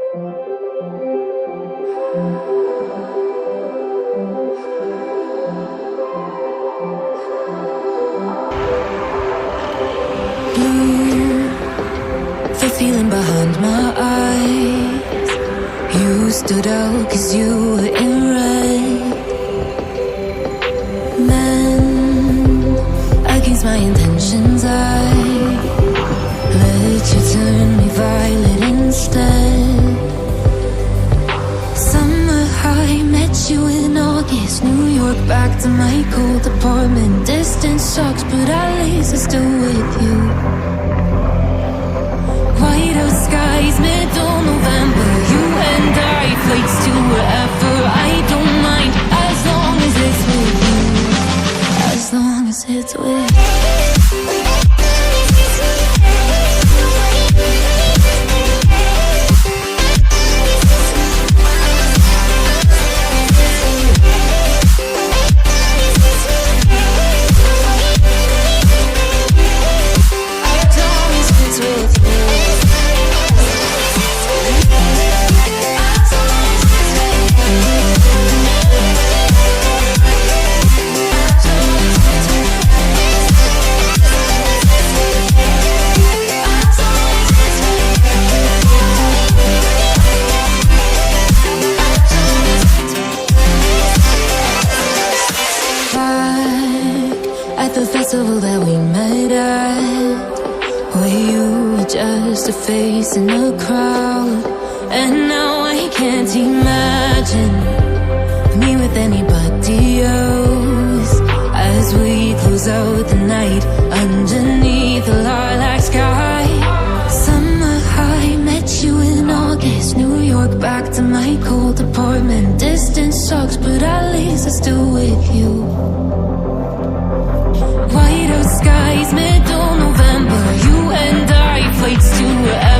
Blue, the feeling behind my eyes. You stood out 'cause you were in red. Men against my intentions, I let you turn me violet instead. Summer high, met you in August. New York, back to my cold apartment. Distance sucks, but at least I'm still with you. White out skies, middle November. You and I, flights to wherever. I don't mind, as long as it's with you. As long as it's with you. At the festival that we met at, where you were just a face in the crowd. And now I can't imagine me with anybody else. As we close out the night underneath the lilac sky. Summer high, met you in August. New York, back to my cold apartment. Distance sucks, but at least I'm still with you. White out skies, middle November. You and I, flights to wherever.